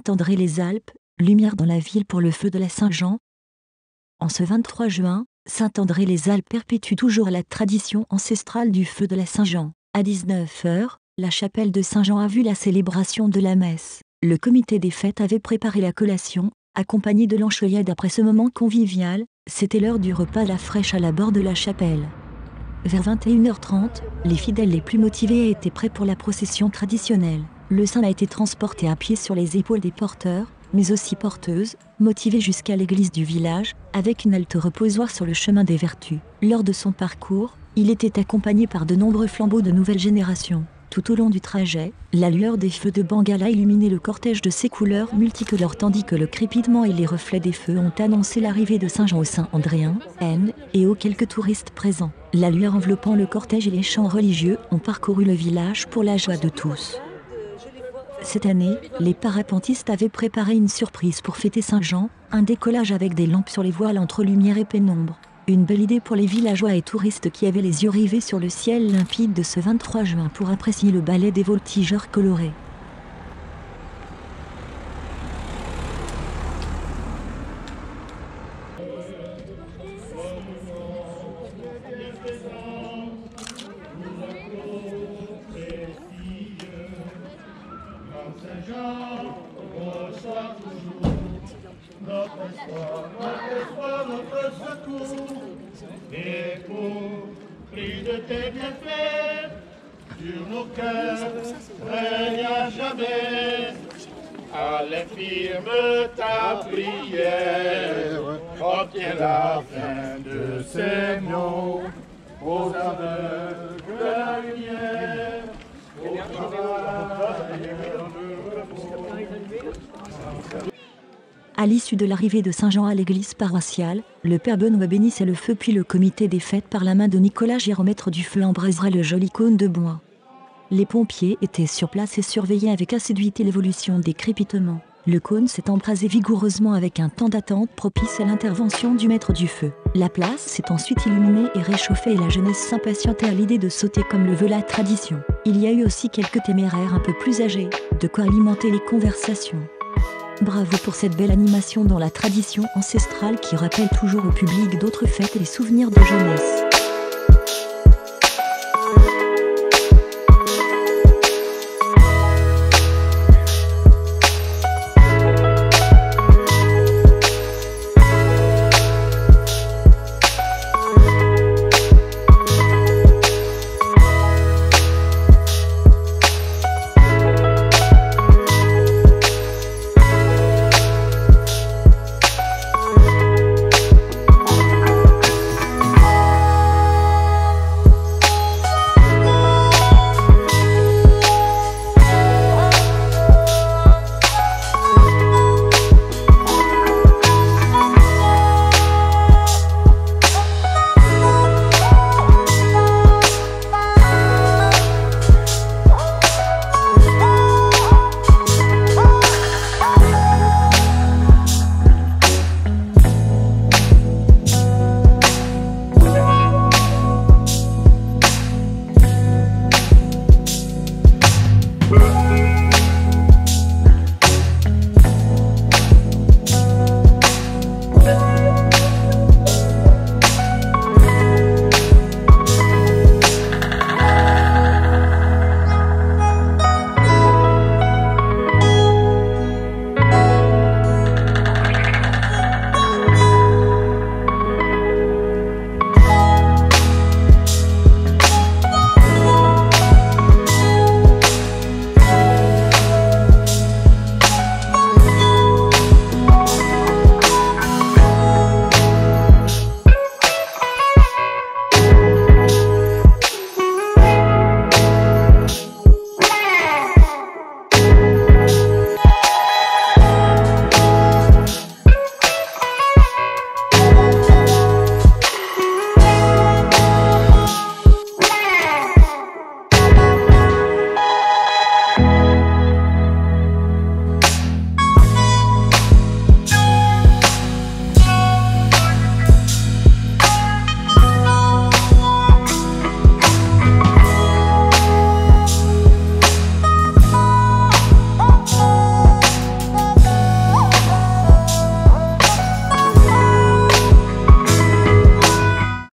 Saint-André-les-Alpes, lumière dans la ville pour le feu de la Saint-Jean. En ce 23 juin, Saint-André-les-Alpes perpétue toujours la tradition ancestrale du feu de la Saint-Jean. À 19 h, la chapelle de Saint-Jean a vu la célébration de la messe. Le comité des fêtes avait préparé la collation, accompagnée de l'encheuillade. Après ce moment convivial, c'était l'heure du repas à la fraîche à l'abord de la chapelle. Vers 21 h 30, les fidèles les plus motivés étaient prêts pour la procession traditionnelle. Le saint a été transporté à pied sur les épaules des porteurs, mais aussi porteuses, motivées jusqu'à l'église du village, avec une halte reposoir sur le chemin des Vertus. Lors de son parcours, il était accompagné par de nombreux flambeaux de nouvelle génération. Tout au long du trajet, la lueur des feux de Bengale illuminait le cortège de ses couleurs multicolores, tandis que le crépitement et les reflets des feux ont annoncé l'arrivée de Saint Jean au Saint-Andréen, et aux quelques touristes présents. La lueur enveloppant le cortège et les chants religieux ont parcouru le village pour la joie de tous. Cette année, les parapentistes avaient préparé une surprise pour fêter Saint-Jean, un décollage avec des lampes sur les voiles entre lumière et pénombre. Une belle idée pour les villageois et touristes qui avaient les yeux rivés sur le ciel limpide de ce 23 juin pour apprécier le ballet des voltigeurs colorés. Notre secours, et pour prix de tes bienfaits, sur nos cœurs, règne à jamais, à l'infirme ta prière, obtiens la fin de ces mots, aux aveugles la lumière, au travail et au repos. À l'issue de l'arrivée de Saint-Jean à l'église paroissiale, le père Benoît bénissait le feu, puis le comité des fêtes par la main de Nicolas Géromètre du feu embrasera le joli cône de bois. Les pompiers étaient sur place et surveillaient avec assiduité l'évolution des crépitements. Le cône s'est embrasé vigoureusement avec un temps d'attente propice à l'intervention du maître du feu. La place s'est ensuite illuminée et réchauffée et la jeunesse s'impatientait à l'idée de sauter comme le veut la tradition. Il y a eu aussi quelques téméraires un peu plus âgés, de quoi alimenter les conversations. Bravo pour cette belle animation dans la tradition ancestrale qui rappelle toujours au public d'autres fêtes et les souvenirs de jeunesse.